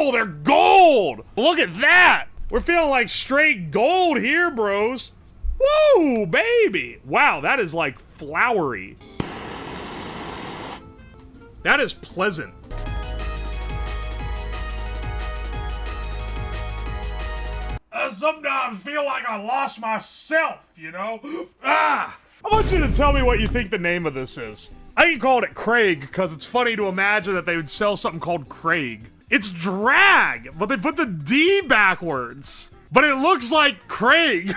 Oh, they're gold! Look at that! We're feeling like straight gold here, bros. Woo, baby! Wow, that is like flowery. That is pleasant. I sometimes feel like I lost myself, you know? Ah! I want you to tell me what you think the name of this is. I can call it Craig because it's funny to imagine that they would sell something called Craig. It's drag, but they put the D backwards. But it looks like Craig.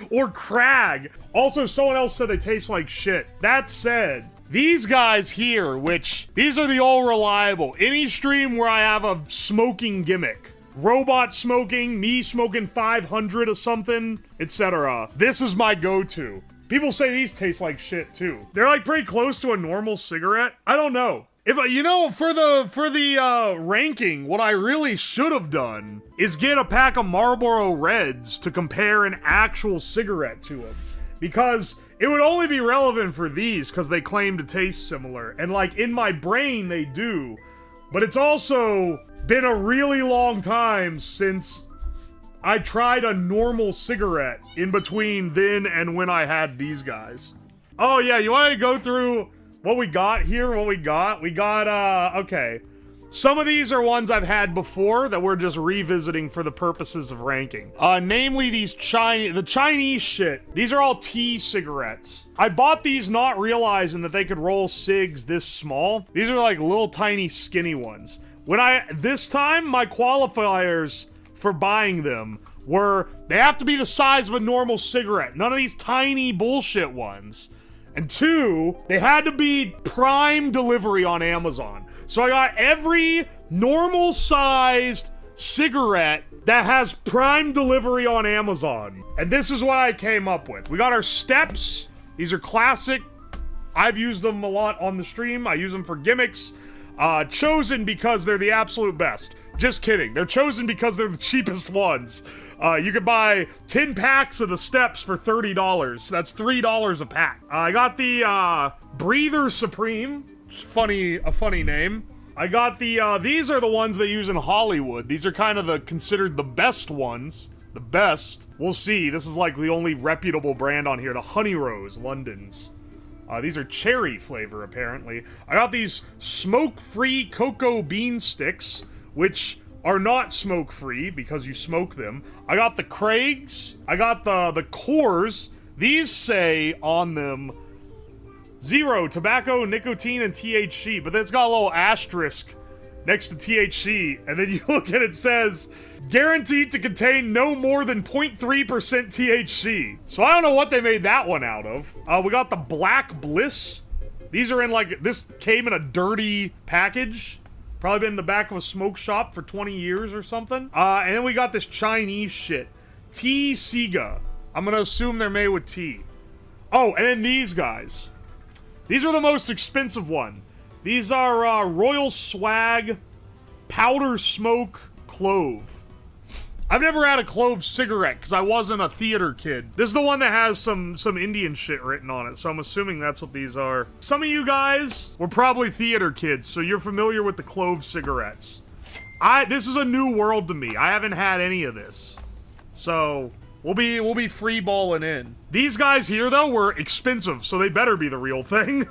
Or Crag. Also, someone else said they taste like shit. That said, these guys here, which, these are the all reliable. Any stream where I have a smoking gimmick. Robot smoking, me smoking 500 or something, etc. This is my go-to. People say these taste like shit too. They're like pretty close to a normal cigarette. I don't know. If you know, for the ranking, what I really should have done is get a pack of Marlboro Reds to compare an actual cigarette to them, because it would only be relevant for these because they claim to taste similar, and like in my brain they do, but it's also been a really long time since I tried a normal cigarette in between then and when I had these guys. Oh yeah, you want to go through what we got here? What we got? We got, okay. Some of these are ones I've had before that we're just revisiting for the purposes of ranking. Namely these the Chinese shit. These are all tea cigarettes. I bought these not realizing that they could roll cigs this small. These are like little tiny skinny ones. This time, my qualifiers for buying them were, they have to be the size of a normal cigarette. None of these tiny bullshit ones. And two, they had to be Prime delivery on Amazon. So I got every normal sized cigarette that has Prime delivery on Amazon. And this is what I came up with. We got our steps. These are classic. I've used them a lot on the stream. I use them for gimmicks. Chosen because they're the absolute best. Just kidding. They're chosen because they're the cheapest ones. You could buy 10 packs of the steps for $30. That's $3 a pack. I got the, Breather Supreme. A funny name. I got the, these are the ones they use in Hollywood. These are kind of considered the best ones. The best. We'll see. This is like the only reputable brand on here. The Honey Rose, London's. These are cherry flavor, apparently. I got these smoke-free cocoa bean sticks, which are not smoke-free because you smoke them. I got the Craigs. I got the Coors. These say on them, 0 tobacco, nicotine, and THC, but then it's got a little asterisk next to THC, and then you look and it says, guaranteed to contain no more than 0.3% THC. So I don't know what they made that one out of. We got the Black Bliss. These are in like, this came in a dirty package. Probably been in the back of a smoke shop for 20 years or something. And then we got this Chinese shit. Tea Siga. I'm gonna assume they're made with tea. Oh, and then these guys. These are the most expensive one. These are Royal Swag Powder Smoke Clove. I've never had a clove cigarette because I wasn't a theater kid. This is the one that has some Indian shit written on it, so I'm assuming that's what these are. Some of you guys were probably theater kids, so you're familiar with the clove cigarettes. This is a new world to me. I haven't had any of this. So we'll be free balling in. These guys here though were expensive, so they better be the real thing.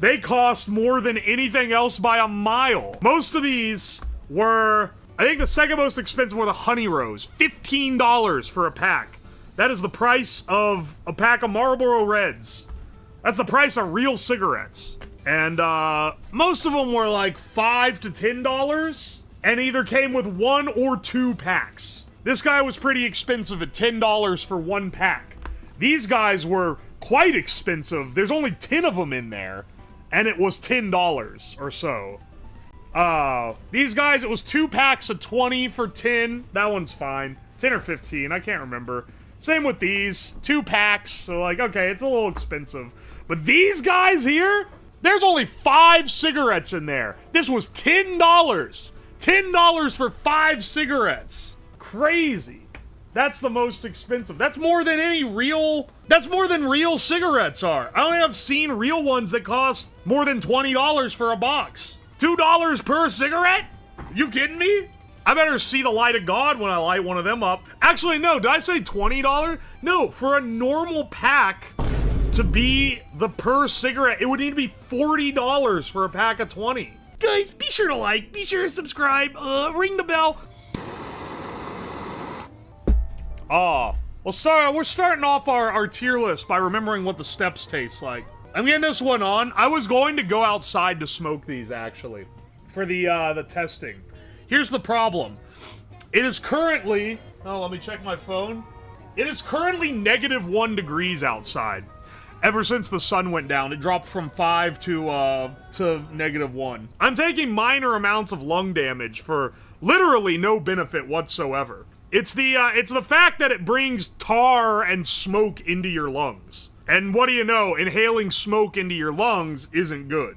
They cost more than anything else by a mile. Most of these were, I think the second most expensive were the Honey Rose. $15 for a pack. That is the price of a pack of Marlboro Reds. That's the price of real cigarettes. And most of them were like $5 to $10 and either came with 1 or 2 packs. This guy was pretty expensive at $10 for 1 pack. These guys were quite expensive. There's only 10 of them in there, and it was $10 or so. These guys, it was 2 packs of 20 for 10. That one's fine. 10 or 15, I can't remember. Same with these. 2 packs, so like, okay, it's a little expensive. But these guys here, there's only 5 cigarettes in there. This was $10. $10 for 5 cigarettes. Crazy. That's the most expensive. That's more than real cigarettes are. I only have seen real ones that cost more than $20 for a box. $2 per cigarette? You kidding me? I better see the light of God when I light one of them up. Actually, no, did I say $20? No, for a normal pack to be the per cigarette, it would need to be $40 for a pack of 20. Guys, be sure to like, be sure to subscribe, ring the bell. Oh, well, sorry, we're starting off our tier list by remembering what the steps taste like. I'm getting this one on. I was going to go outside to smoke these, actually, for the testing. Here's the problem. It is currently... Oh, let me check my phone. It is currently -1 degrees outside. Ever since the sun went down, it dropped from 5 to -1. I'm taking minor amounts of lung damage for literally no benefit whatsoever. It's the fact that it brings tar and smoke into your lungs. And what do you know? Inhaling smoke into your lungs isn't good.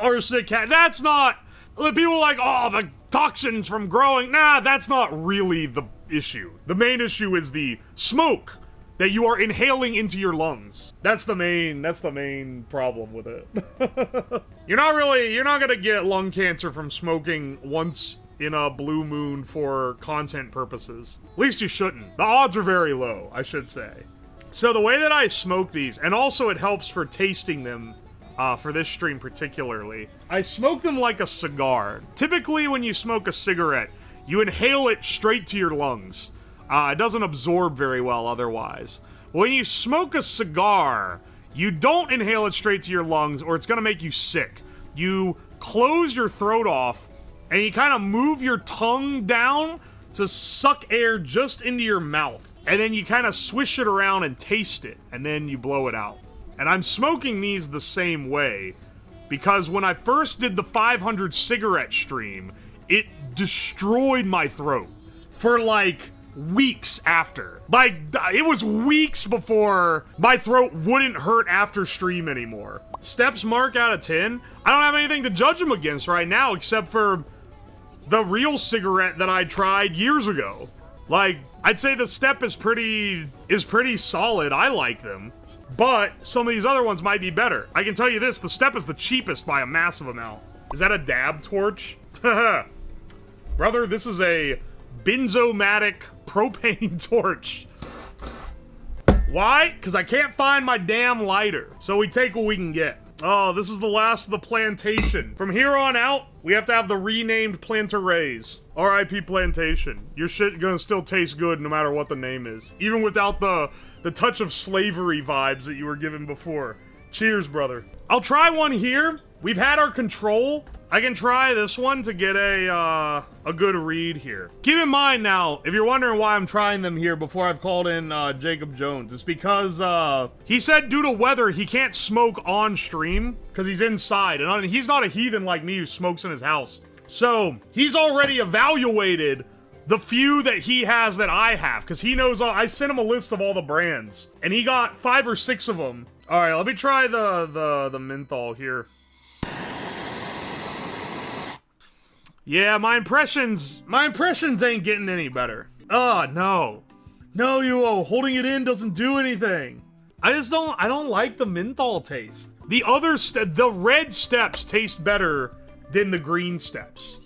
Or that's not... People are like, oh, the toxins from growing. Nah, that's not really the issue. The main issue is the smoke that you are inhaling into your lungs. That's the main problem with it. You're not gonna get lung cancer from smoking once in a blue moon for content purposes. At least you shouldn't. The odds are very low, I should say. So the way that I smoke these, and also it helps for tasting them, for this stream particularly, I smoke them like a cigar. Typically when you smoke a cigarette, you inhale it straight to your lungs. It doesn't absorb very well otherwise. When you smoke a cigar, you don't inhale it straight to your lungs or it's gonna make you sick. You close your throat off and you kind of move your tongue down to suck air just into your mouth. And then you kind of swish it around and taste it, and then you blow it out. And I'm smoking these the same way, because when I first did the 500 cigarette stream, it destroyed my throat for like weeks after. Like, it was weeks before my throat wouldn't hurt after stream anymore. Steps mark out of 10? I don't have anything to judge them against right now, except for the real cigarette that I tried years ago. Like, I'd say the step is pretty solid. I like them. But some of these other ones might be better. I can tell you this, the step is the cheapest by a massive amount. Is that a dab torch? Brother, this is a benzomatic propane torch. Why? Because I can't find my damn lighter. So we take what we can get. Oh, this is the last of the plantation. From here on out, we have to have the renamed Plantares. R.I.P. Plantation. Your shit gonna still taste good no matter what the name is. Even without the touch of slavery vibes that you were given before. Cheers, brother. I'll try one here. We've had our control. I can try this one to get a good read here. Keep in mind now, if you're wondering why I'm trying them here before I've called in JacobJones, it's because he said due to weather he can't smoke on stream because he's inside, and he's not a heathen like me who smokes in his house. So he's already evaluated the few that he has that I have, because he knows I sent him a list of all the brands, and he got 5 or 6 of them. All right, let me try the menthol here. Yeah, my impressions ain't getting any better. Oh, no. No, you holding it in doesn't do anything. I don't like the menthol taste. The red steps taste better than the green steps.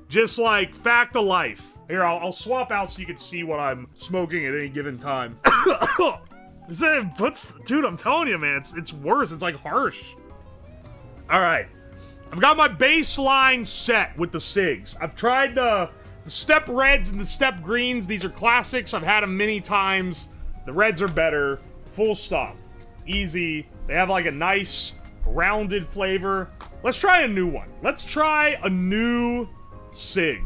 Just like fact of life. Here, I'll swap out so you can see what I'm smoking at any given time. Dude, I'm telling you, man, it's worse. It's like harsh. All right. I've got my baseline set with the cigs. I've tried the step reds and the step greens. These are classics. I've had them many times. The reds are better. Full stop. Easy. They have like a nice rounded flavor. Let's try a new one. Let's try a new cig.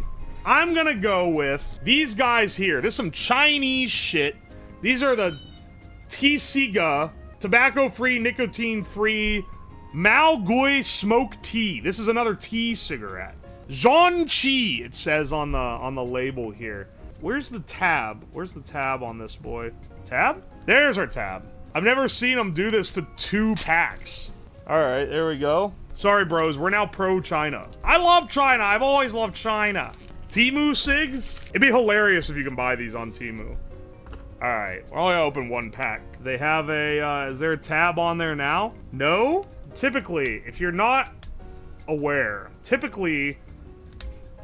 I'm gonna go with these guys here. This is some Chinese shit. These are the T-Siga, tobacco-free, nicotine-free, Mao Gui Smoke Tea. This is another tea cigarette. Zhong Chi, it says on the label here. Where's the tab? Where's the tab on this boy? Tab? There's our tab. I've never seen them do this to 2 packs. All right, there we go. Sorry, bros. We're now pro-China. I love China. I've always loved China. Temu cigs? It'd be hilarious if you can buy these on Temu. All right, we're only gonna open 1 pack. They have a, is there a tab on there now? No? Typically, if you're not aware. Typically,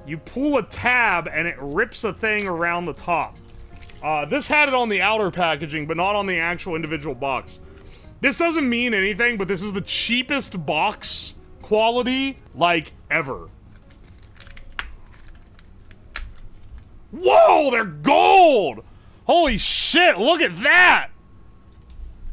you pull a tab and it rips a thing around the top. This had it on the outer packaging, but not on the actual individual box. This doesn't mean anything, but this is the cheapest box quality, like, ever. Whoa, they're gold! Holy shit, look at that!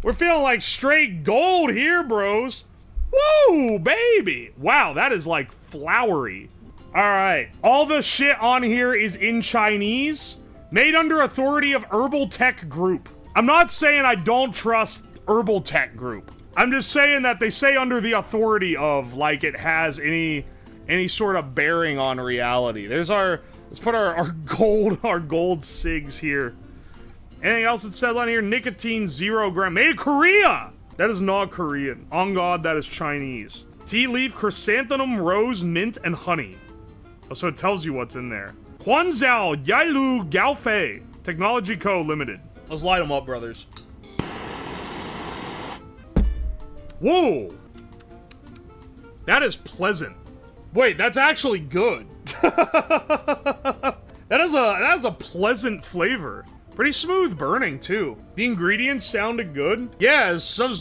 We're feeling like straight gold here, bros. Woo, baby! Wow, that is like flowery. Alright, all the shit on here is in Chinese, made under authority of Herbal Tech Group. I'm not saying I don't trust Herbal Tech Group. I'm just saying that they say under the authority of, like it has any sort of bearing on reality. There's our, let's put our gold cigs here. Anything else it says on here? Nicotine 0 gram. Made in Korea! That is not Korean. On God, that is Chinese. Tea leaf, chrysanthemum, rose, mint, and honey. Oh, so it tells you what's in there. Huanzhao Yailu Gaofei. Technology Co. Limited. Let's light them up, brothers. Whoa! That is pleasant. Wait, that's actually good. That is a pleasant flavor. Pretty smooth burning, too. The ingredients sounded good. Yeah,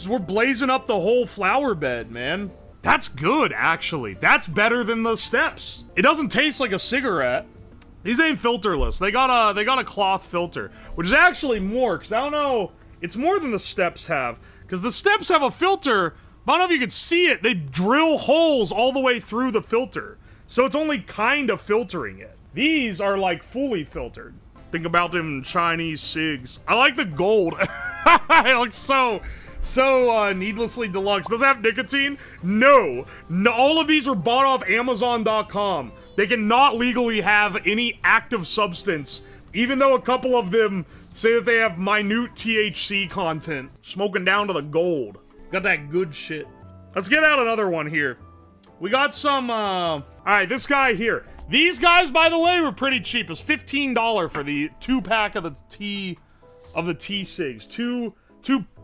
we're blazing up the whole flower bed, man. That's good, actually. That's better than the steps. It doesn't taste like a cigarette. These ain't filterless. They got a cloth filter, which is actually more, because I don't know, it's more than the steps have. Because the steps have a filter, but I don't know if you can see it. They drill holes all the way through the filter. So it's only kind of filtering it. These are like fully filtered. Think about them Chinese cigs. I like the gold. It looks so needlessly deluxe. Does it have nicotine? No. All of these were bought off Amazon.com. They cannot legally have any active substance, even though a couple of them say that they have minute THC content. Smoking down to the gold. Got that good shit. Let's get out another one here. We got some, alright, this guy here. These guys, by the way, were pretty cheap. It's $15 for the 2-pack of the tea cigs. Two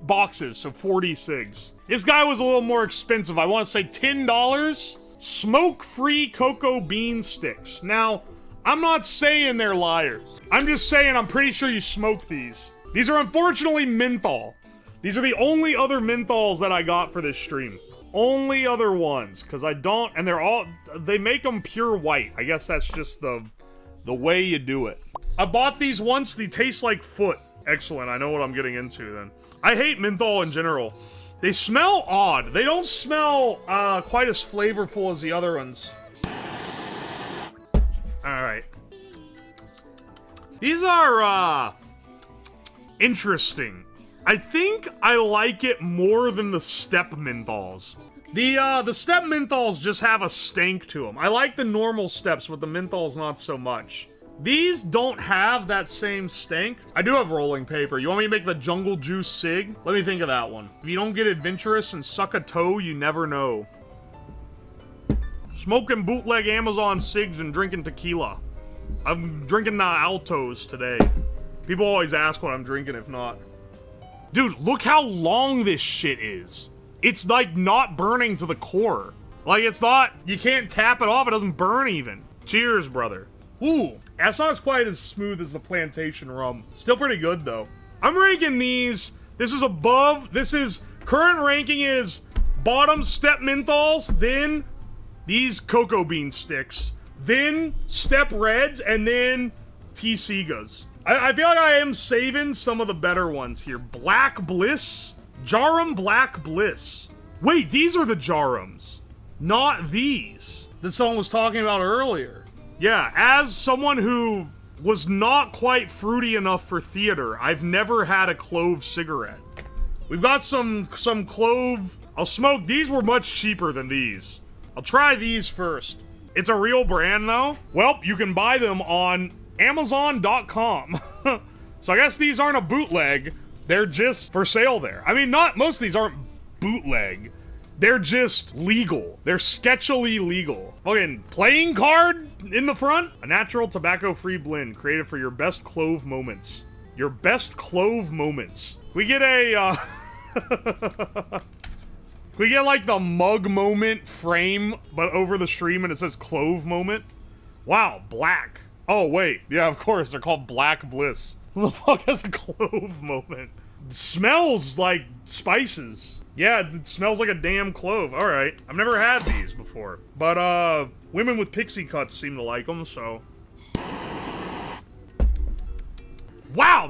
boxes, so 40 cigs. This guy was a little more expensive. I want to say $10. Smoke-free cocoa bean sticks. Now, I'm not saying they're liars. I'm just saying I'm pretty sure you smoke these. These are unfortunately menthol. These are the only other menthols that I got for this stream. Only other ones, because I don't, and they make them pure white. I guess that's just the way you do it. I bought these once, they taste like foot. Excellent, I know what I'm getting into then. I hate menthol in general. They smell odd. They don't smell quite as flavorful as the other ones. Alright. These are, interesting. I think I like it more than the step menthols. The step menthols just have a stank to them. I like the normal steps, but the menthols not so much. These don't have that same stank. I do have rolling paper. You want me to make the jungle juice cig? Let me think of that one. If you don't get adventurous and suck a toe, you never know. Smoking bootleg Amazon cigs and drinking tequila. I'm drinking Altos today. People always ask what I'm drinking if not. Dude, look how long this shit is. It's like not burning to the core. Like it's not, you can't tap it off, it doesn't burn even. Cheers, brother. Ooh, that's not as quite as smooth as the plantation rum. Still pretty good though. I'm ranking these, this is, current ranking is bottom step menthols, then these cocoa bean sticks, then step reds, and then tea Segas. I feel like I am saving some of the better ones here. Black Bliss? Jarum Black Bliss. Wait, these are the Jarums. Not these. That someone was talking about earlier. Yeah, as someone who was not quite fruity enough for theater, I've never had a clove cigarette. We've got some clove. I'll smoke. These were much cheaper than these. I'll try these first. It's a real brand though. Well, you can buy them on Amazon.com. So I guess these aren't a bootleg. They're just for sale there. I mean, most of these aren't bootleg. They're just legal. They're sketchily legal. Fucking playing card in the front. A natural tobacco-free blend created for your best clove moments. Your best clove moments. We get a, Can we get like the mug moment frame, but over the stream and it says clove moment? Wow, black. Oh wait, yeah, of course, they're called Black Bliss. Who the fuck has a clove moment? Smells like spices. Yeah, it smells like a damn clove. All right, I've never had these before, but women with pixie cuts seem to like them. So, wow,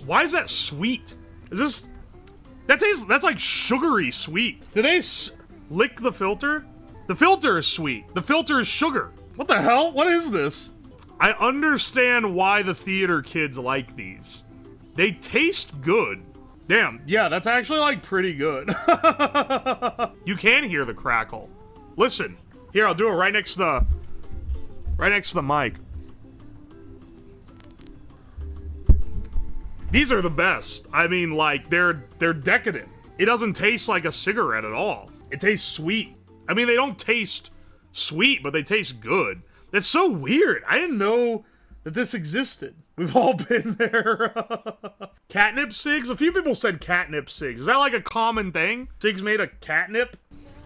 why is that sweet? Is this that's like sugary sweet? Do they lick the filter? The filter is sweet. The filter is sugar. What the hell? What is this? I understand why the theater kids like these. They taste good. Damn, yeah, that's actually, like, pretty good. You can hear the crackle. Listen. Here, I'll do it right next to the mic. These are the best. I mean, like, they're decadent. It doesn't taste like a cigarette at all. It tastes sweet. I mean, they don't taste sweet, but they taste good. That's so weird. I didn't know that this existed. We've all been there. Catnip cigs? A few people said catnip cigs. Is that like a common thing? Cigs made of catnip?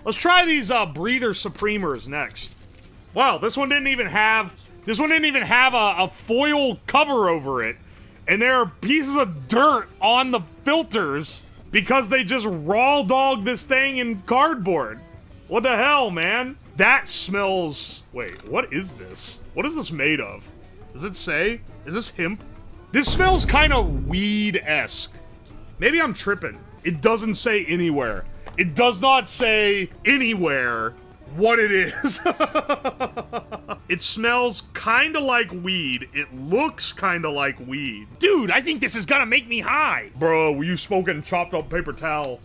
Let's try these breather supremers next. Wow, this one didn't even have a foil cover over it. And there are pieces of dirt on the filters because they just raw dogged this thing in cardboard. What the hell, man? That smells... Wait, what is this? What is this made of? Does it say? Is this hemp? This smells kind of weed-esque. Maybe I'm tripping. It doesn't say anywhere. It does not say anywhere what it is. It smells kind of like weed. It looks kind of like weed. Dude, I think this is gonna make me high. Bro, were you smoking chopped up paper towel?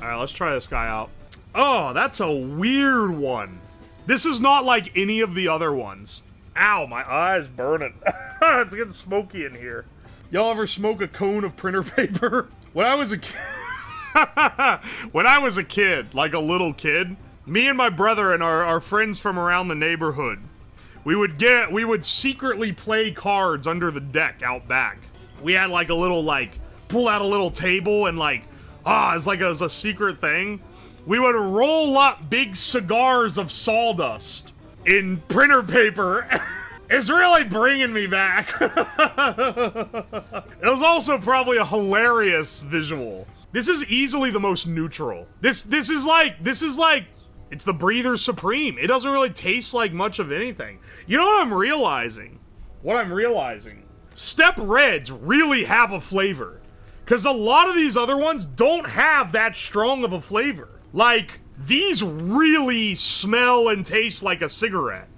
Alright, let's try this guy out. Oh, that's a weird one. This is not like any of the other ones. Ow, my eye's burning. It's getting smoky in here. Y'all ever smoke a cone of printer paper? When I was a kid, like a little kid, me and my brother and our friends from around the neighborhood, we would secretly play cards under the deck out back. We had like a little, like, pull out a little table and like, it's like a secret thing. We would roll up big cigars of sawdust in printer paper. It's really bringing me back. It was also probably a hilarious visual. This is easily the most neutral. This is like, it's the Breather Supreme. It doesn't really taste like much of anything. You know what I'm realizing? Step Reds really have a flavor. Because a lot of these other ones don't have that strong of a flavor. Like, these really smell and taste like a cigarette.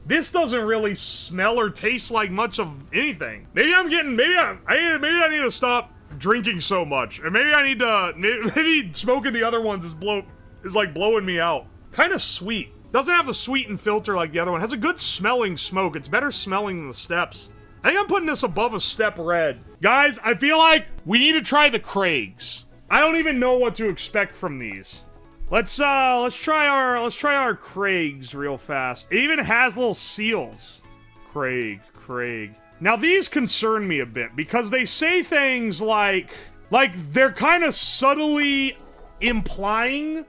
This doesn't really smell or taste like much of anything. Maybe I need to stop drinking so much. Or maybe smoking the other ones is like blowing me out. Kind of sweet. Doesn't have the sweetened filter like the other one. Has a good smelling smoke. It's better smelling than the Steps. I think I'm putting this above a Step Red. Guys, I feel like we need to try the Craigs. I don't even know what to expect from these. Let's try our Craigs real fast. It even has little seals. Craig. Now these concern me a bit because they say things like they're kind of subtly implying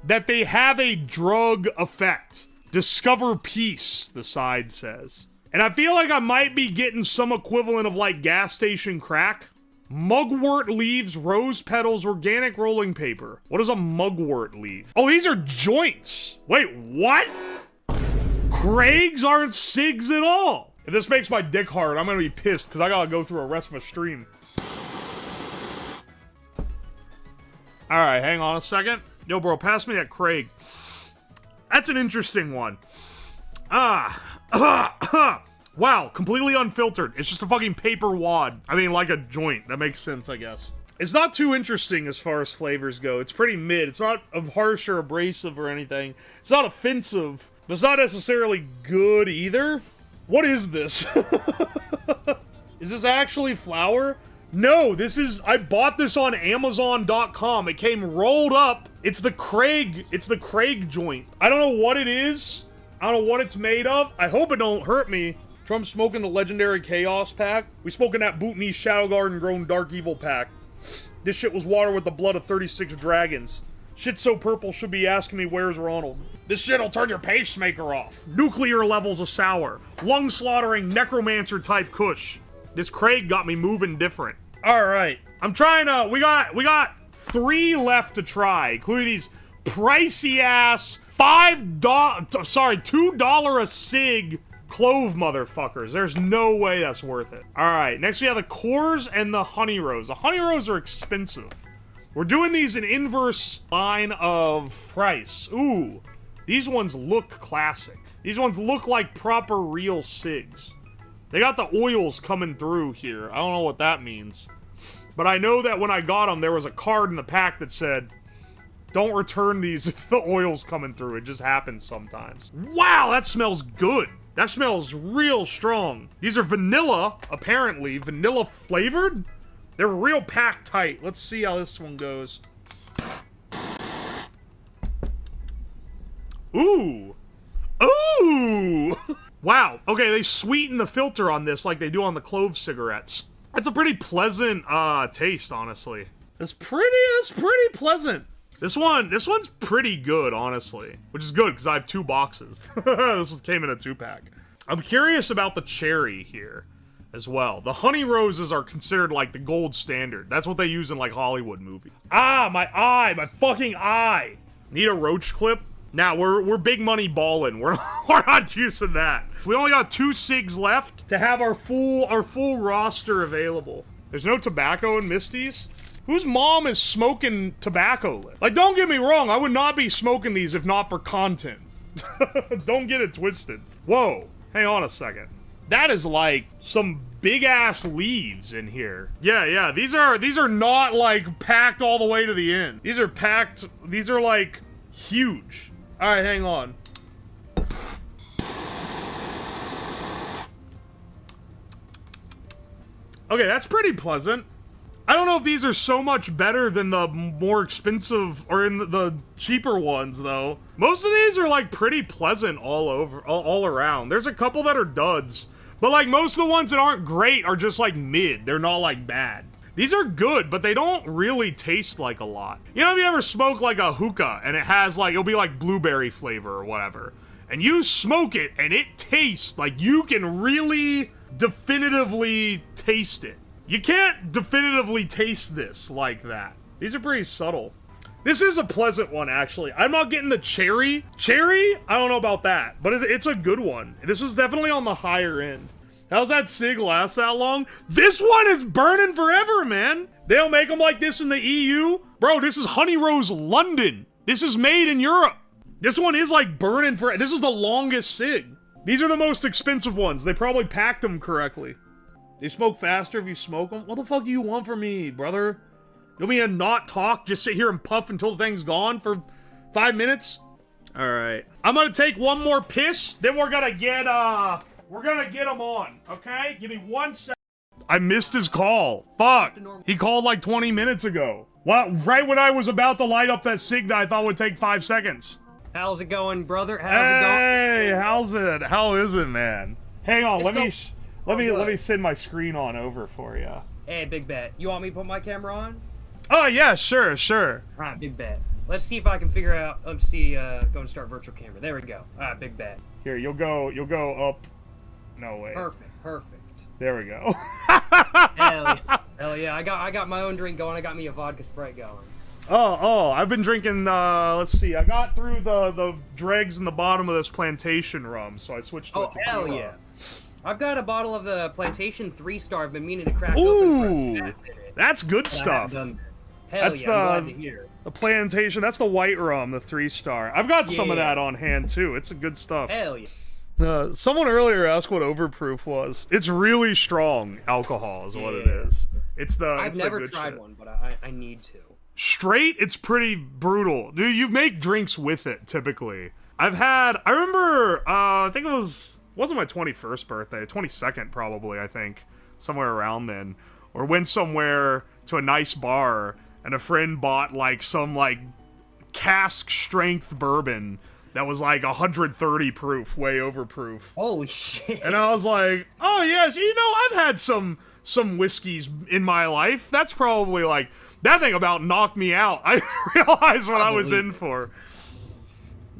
that they have a drug effect. Discover peace, the side says. And I feel like I might be getting some equivalent of like gas station crack. Mugwort leaves, rose petals, organic rolling paper. What is a mugwort leaf? Oh, these are joints. Wait, what? Craigs aren't cigs at all. If this makes my dick hard, I'm gonna be pissed because I gotta go through a rest of a stream. Alright, hang on a second. Yo, bro, pass me that Craig. That's an interesting one. Wow, completely unfiltered. It's just a fucking paper wad. I mean, like a joint. That makes sense, I guess. It's not too interesting as far as flavors go. It's pretty mid. It's not harsh or abrasive or anything. It's not offensive, but it's not necessarily good either. What is this? Is this actually flour? No, this is... I bought this on Amazon.com. It came rolled up. It's the Craig joint. I don't know what it is. I don't know what it's made of. I hope it don't hurt me. Trump's smoking the legendary Chaos pack. We smoking that Bootney Shadow Garden Grown Dark Evil pack. This shit was water with the blood of 36 dragons. Shit so purple should be asking me where's Ronald. This shit'll turn your pacemaker off. Nuclear levels of sour. Lung-slaughtering necromancer-type kush. This Craig got me moving different. Alright. I'm trying to... We got 3 left to try, including these pricey-ass $2 a cig clove motherfuckers. There's no way that's worth it. Alright, next we have the cores and the honey rose. The honey rose are expensive. We're doing these in inverse line of price. Ooh, these ones look classic. These ones look like proper real cigs. They got the oils coming through here. I don't know what that means. But I know that when I got them, there was a card in the pack that said, don't return these if the oil's coming through. It just happens sometimes. Wow, that smells good. That smells real strong. These are vanilla, apparently. Vanilla flavored? They're real packed tight. Let's see how this one goes. Ooh. Ooh! Wow. Okay, they sweeten the filter on this like they do on the clove cigarettes. That's a pretty pleasant taste, honestly. That's pretty pleasant. This one's pretty good, honestly. Which is good, because I have 2 boxes. This came in a 2-pack. I'm curious about the cherry here as well. The honey roses are considered like the gold standard. That's what they use in like Hollywood movies. Ah, my eye, my fucking eye. Need a roach clip? Nah, we're big money ballin'. We're not using that. We only got 2 cigs left to have our full roster available. There's no tobacco in Misty's? Whose mom is smoking tobacco? Like, don't get me wrong, I would not be smoking these if not for content. Don't get it twisted. Whoa, hang on a second. That is like some big ass leaves in here. Yeah, these are not like packed all the way to the end. These are packed, these are like huge. All right, hang on. Okay, that's pretty pleasant. I don't know if these are so much better than the more expensive or in the cheaper ones though. Most of these are like pretty pleasant all around. There's a couple that are duds. But like most of the ones that aren't great are just like mid. They're not like bad. These are good, but they don't really taste like a lot. You know, if you ever smoke like a hookah and it has like, it'll be like blueberry flavor or whatever. And you smoke it and it tastes like you can really definitively taste it. You can't definitively taste this like that. These are pretty subtle. This is a pleasant one, actually. I'm not getting the cherry. Cherry? I don't know about that, but it's a good one. This is definitely on the higher end. How's that cig last that long? This one is burning forever, man. They don't make them like this in the EU. Bro, this is Honey Rose London. This is made in Europe. This one is like burning forever. This is the longest cig. These are the most expensive ones. They probably packed them correctly. They smoke faster if you smoke them? What the fuck do you want from me, brother? You want me to not talk, just sit here and puff until the thing's gone for 5 minutes? Alright. I'm gonna take one more piss, then we're gonna get him on, okay? Give me 1 second. I missed his call. Fuck. He called like 20 minutes ago. Well, right when I was about to light up that cig that I thought would take 5 seconds. How's it going, brother? How's it going? Hey, how's it? How is it, man? Hang on, let me send my screen on over for you. Hey, Big Bet. You want me to put my camera on? Oh, yeah, sure. Alright, Big Bet. Let's see if I can figure out, let's see, go and start virtual camera. There we go. Alright, Big Bet. Here, you'll go up. No way. Perfect. There we go. Hell yeah. I got my own drink going. I got me a vodka Sprite going. Oh, I've been drinking, let's see. I got through the dregs in the bottom of this plantation rum, so I switched to a tequila. Hell yeah. I've got a bottle of the Plantation 3-Star I've been meaning to crack open. Ooh, that's good stuff. Hell that's yeah, I'm glad to hear. The Plantation, that's the white rum, the 3-Star. I've got some of that on hand, too. It's a good stuff. Hell yeah. Someone earlier asked what overproof was. It's really strong alcohol is what it is. I've never tried one, but I need to. Straight, it's pretty brutal. Dude, you make drinks with it, typically. I remember, I think wasn't my 21st birthday, 22nd probably, I think. Somewhere around then. Or went somewhere to a nice bar, and a friend bought, like, some, like, cask-strength bourbon that was, like, 130 proof, way overproof. Holy shit. And I was like, oh, yes, you know, I've had some whiskeys in my life. That's probably, like, That thing about knocked me out. I realized what I was in for.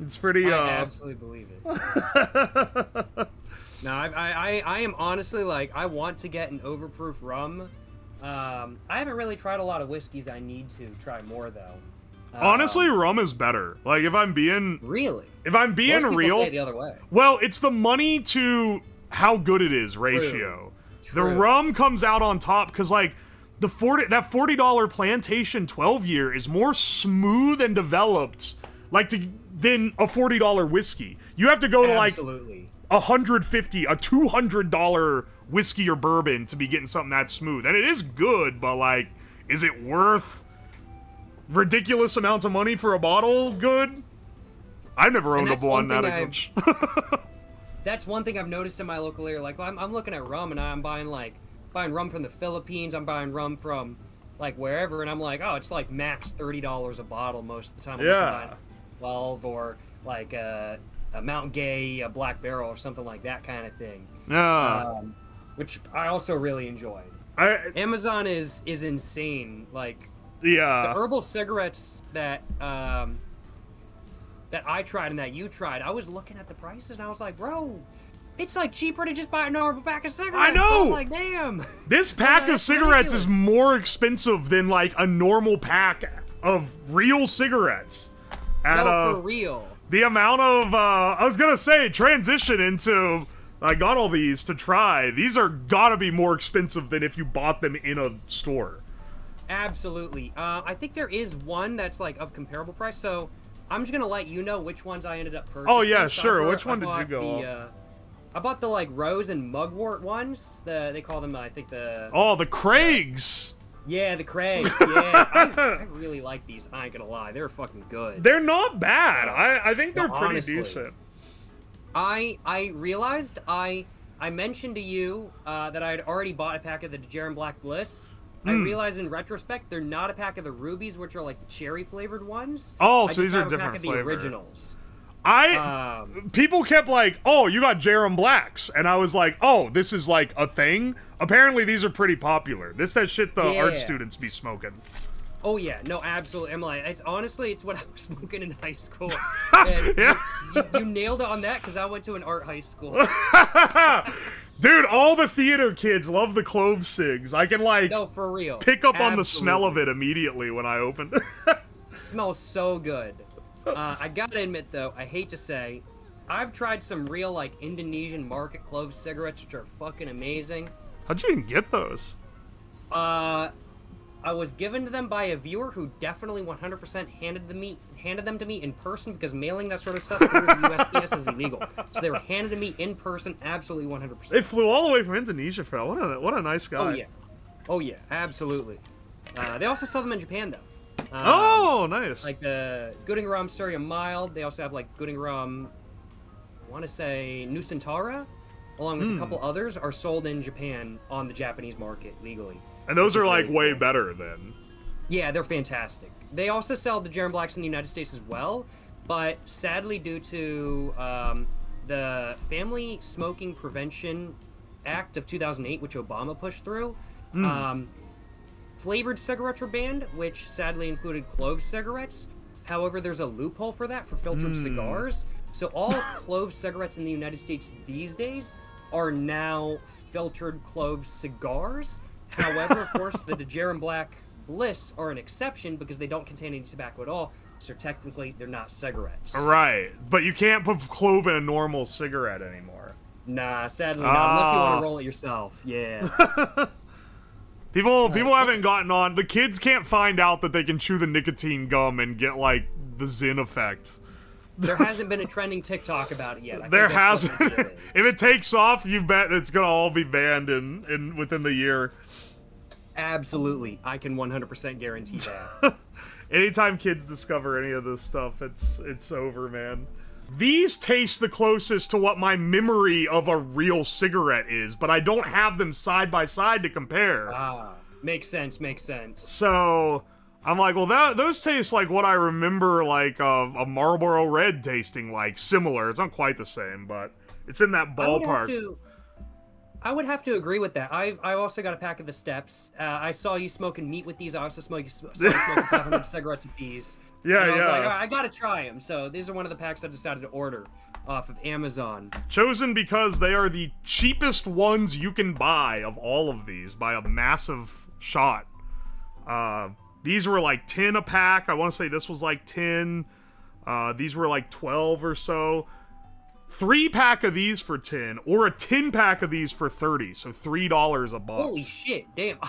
It's pretty, I absolutely believe it. No, I am honestly, like, I want to get an overproof rum. I haven't really tried a lot of whiskeys. I need to try more, though. Honestly, rum is better. Like, if I'm being... Really? If I'm being Most real... people say it the other way. Well, it's the money to how good it is ratio. True. The rum comes out on top, because, like, that $40 Plantation 12-year is more smooth and developed, like, than a $40 whiskey. You have to go to, like, $150, a $200 whiskey or bourbon to be getting something that smooth. And it is good, but, like, is it worth ridiculous amounts of money for a bottle? Good? I've never owned a one that much. That's one thing I've noticed in my local area. Like, I'm looking at rum, and I'm buying rum from the Philippines. I'm buying rum from, like, wherever, and I'm like, oh, it's like max $30 a bottle most of the time. I'm buying 12 or like a Mount Gay, a Black Barrel, or something like that kind of thing. Yeah. Which I also really enjoy. Amazon is insane. Like, the herbal cigarettes that that I tried and that you tried, I was looking at the prices and I was like, bro, it's like cheaper to just buy a normal pack of cigarettes. I know! So I was like, damn. This pack of cigarettes is more expensive than, like, a normal pack of real cigarettes. No, for real. The amount of, I was gonna say, transition into, I got all these to try. These are gotta be more expensive than if you bought them in a store. Absolutely. I think there is one that's, like, of comparable price, so I'm just gonna let you know which ones I ended up purchasing. Oh, yeah, sure. Which one did you go I bought the, like, rose and mugwort ones. They call them, I think, the... Oh, the Craigs! Yeah, the Craigs, yeah. I really like these, I ain't gonna lie. They're fucking good. They're not bad. I think they're pretty honestly, decent. I realized I mentioned to you that I had already bought a pack of the Jerem Black Bliss. I realized in retrospect they're not a pack of the rubies, which are like the cherry flavored ones. Oh, so these are different flavors. The originals. People kept like, oh, you got Jerem Blacks, and I was like, oh, this is like a thing. Apparently, these are pretty popular. This that shit the art students be smoking. Oh yeah, no, absolutely. I'm like, it's honestly, it's what I was smoking in high school. You nailed it on that because I went to an art high school. Dude, all the theater kids love the clove cigs. I can, like, no, for real. Pick up on the smell of it immediately when I open it. It smells so good. I gotta admit, though, I hate to say, I've tried some real, like, Indonesian market clove cigarettes, which are fucking amazing. How'd you even get those? I was given to them by a viewer who definitely 100% handed them to me in person because mailing that sort of stuff through the USPS is illegal. So they were handed to me in person, absolutely 100%. They flew all the way from Indonesia, Phil. What a nice guy. Oh yeah, absolutely. They also sell them in Japan though. Oh, nice. Like the Gooding Rum Surya Mild. They also have like Gooding Rum, I want to say Nusantara, along with a couple others, are sold in Japan on the Japanese market legally. And those are, like, way better, then. Yeah, they're fantastic. They also sell the Jerem Blacks in the United States as well, but sadly, due to the Family Smoking Prevention Act of 2008, which Obama pushed through, flavored cigarettes were banned, which sadly included clove cigarettes. However, there's a loophole for that for filtered cigars. So all clove cigarettes in the United States these days are now filtered clove cigars. However, of course, the Jerem Black Bliss are an exception because they don't contain any tobacco at all, so technically they're not cigarettes. Right, but you can't put clove in a normal cigarette anymore. Nah, sadly not, unless you want to roll it yourself. Yeah. People haven't gotten on. The kids can't find out that they can chew the nicotine gum and get, like, the Zin effect. There hasn't been a trending TikTok about it yet. There hasn't. If it takes off, you bet it's gonna all be banned in within the year. Absolutely, I can 100% guarantee that. Anytime kids discover any of this stuff, it's over, man. These taste the closest to what my memory of a real cigarette is, but I don't have them side by side to compare. Makes sense, makes sense. So I'm like, well, those taste like what I remember, like a Marlboro Red tasting like. Similar. It's not quite the same, but it's in that ballpark. I would have to agree with that. I also got a pack of the Steps. I saw you smoking meat with these. I also saw you smoking 500 cigarettes with these. Yeah, and I was yeah. like, all right, I gotta try them. So these are one of the packs I decided to order off of Amazon. Chosen because they are the cheapest ones you can buy of all of these by a massive shot. These were like 10 a pack. I want to say this was like 10. These were like 12 or so. 3-pack of these for 10, or a 10-pack of these for 30, so $3 a box. Holy shit, damn.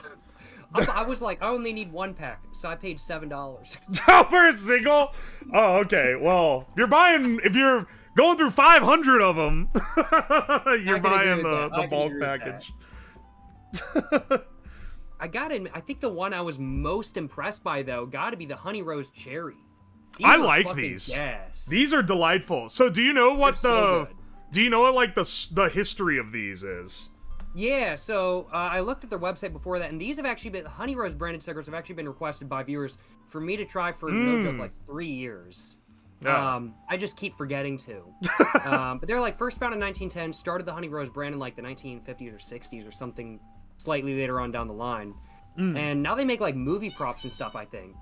I was like, I only need 1 pack, so I paid $7. For a single? Oh, okay. Well, if you're going through 500 of them, you're buying the bulk package. I gotta admit, I think the one I was most impressed by, though, gotta be the Honey Rose Cherry. I like these. Yes. These are delightful. So do you know what so do you know what like the history of these is? Yeah, so I looked at their website before that, and these have actually been, Honey Rose branded cigarettes have actually been requested by viewers for me to try for, no joke, like 3 years. Yeah. I just keep forgetting to. But they're like first found in 1910, started the Honey Rose brand in like the 1950s or 60s or something slightly later on down the line. And now they make like movie props and stuff, I think.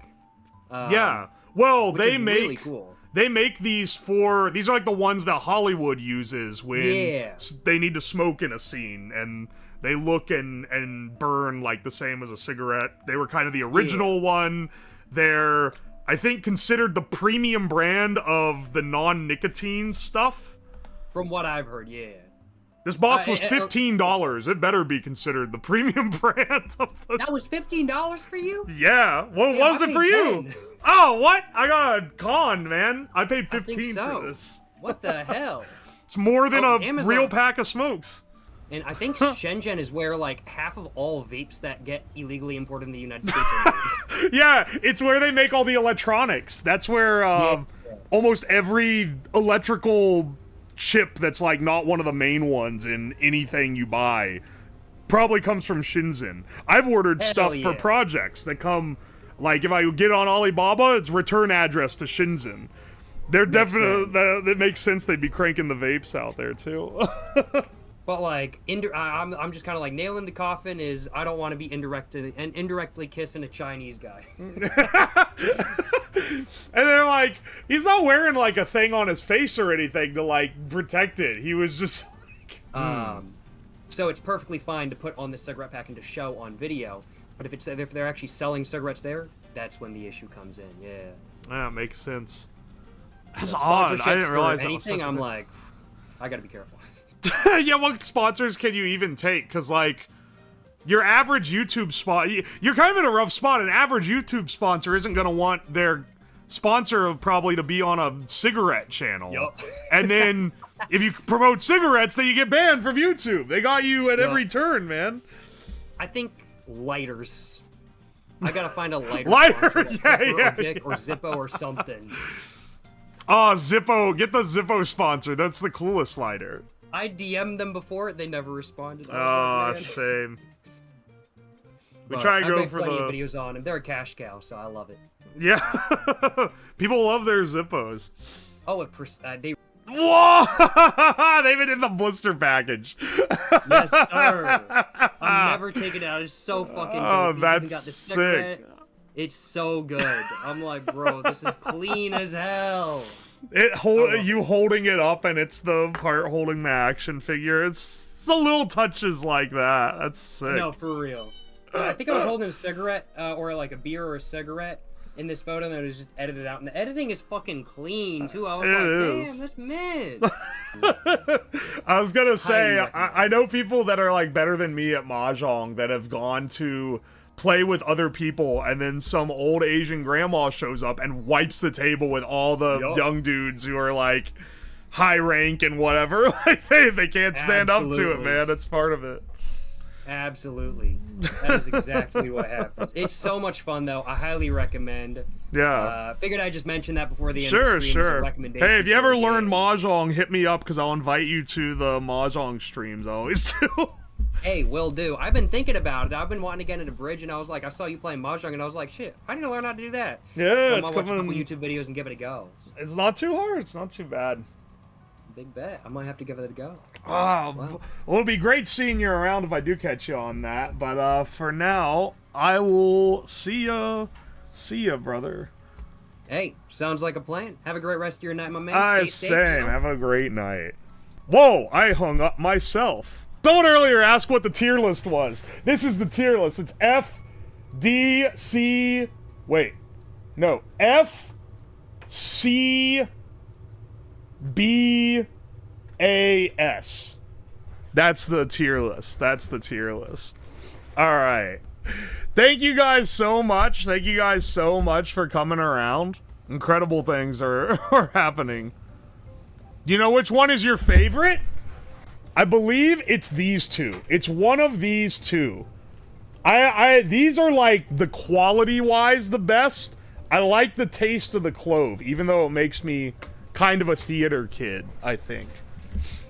Yeah. Well, they make really cool. They make these are like the ones that Hollywood uses when they need to smoke in a scene, and they look and burn like the same as a cigarette. They were kind of the original one. They're, I think, considered the premium brand of the non-nicotine stuff. From what I've heard, yeah. This box was $15. It better be considered the premium brand of the... That was $15 for you? Yeah. What was it for you? 10. Oh, what? I got a con, man. I paid 15 for this. What the hell? It's more than a Amazon. real pack of smokes. And I think Shenzhen is where like half of all vapes that get illegally imported in the United States are made. Yeah, it's where they make all the electronics. That's where almost every electrical chip that's like not one of the main ones in anything you buy probably comes from Shenzhen. I've ordered stuff for projects that come, like if I get on Alibaba, it's return address to Shenzhen. They're definitely, that makes sense they'd be cranking the vapes out there too. But like, I'm just kind of like nailing the coffin is I don't want to be indirectly kissing a Chinese guy. And they're like, he's not wearing like a thing on his face or anything to like protect it. He was just like, So it's perfectly fine to put on the cigarette pack and to show on video. But if they're actually selling cigarettes there, that's when the issue comes in. Yeah. That makes sense. That's odd. I didn't realize that was such a I'm thing. like, I gotta be careful. Yeah, what sponsors can you even take? Because, like, your average YouTube spot, you're kind of in a rough spot. An average YouTube sponsor isn't going to want their sponsor probably to be on a cigarette channel. Yup. And then if you promote cigarettes, then you get banned from YouTube. They got you at every turn, man. I think lighters. I gotta find a lighter. Lighter, or Zippo or something. Oh, Zippo. Get the Zippo sponsor. That's the coolest lighter. I DM'd them before, they never responded. Oh, like, shame. We but try and go I've for made plenty the of videos on them. They're a cash cow, so I love it. Yeah. People love their Zippos. Oh, they. Whoa! They've been in the blister package. Yes, sir. I'm never taking it out. It's so fucking dope. Oh, He's that's even got the sick. cigarette. It's so good. I'm like, bro, this is clean as hell. You holding it up, and it's the part holding the action figure. It's the little touches like that. That's sick. No, for real. I think I was holding a cigarette, or like a beer or a cigarette in this photo, and it was just edited out. And the editing is fucking clean, too. I was damn, that's mid. I was gonna say, I know people that are like better than me at Mahjong that have gone to play with other people, and then some old Asian grandma shows up and wipes the table with all the young dudes who are like high rank and whatever. Like they can't stand up to it, man. It's part of it. Absolutely. That is exactly what happens. It's so much fun, though. I highly recommend. Yeah. Figured I'd just mention that before the end of the stream. Sure. Hey, if you ever learn game. Mahjong, hit me up, because I'll invite you to the Mahjong streams. I always do. Hey, will do. I've been thinking about it. I've been wanting to get into bridge, and I was like, I saw you playing Mahjong, and I was like, shit, I need to learn how to do that. Yeah, I'm it's gonna watch a coming. couple YouTube videos and give it a go. It's not too hard. It's not too bad. Big bet. I might have to give it a go. Well, it'll be great seeing you around if I do catch you on that. But for now, I will see ya. See ya, brother. Hey, sounds like a plan. Have a great rest of your night, my man. Stay safe. Same. Have a great night. Whoa, I hung up myself. Someone earlier asked what the tier list was. This is the tier list. It's F, D, C... Wait. No. F, C, B, A, S. That's the tier list. That's the tier list. Alright. Thank you guys so much. Thank you guys so much for coming around. Incredible things are happening. Do you know which one is your favorite? I believe it's these two. It's one of these two. These are like the quality-wise the best. I like the taste of the clove, even though it makes me kind of a theater kid, I think.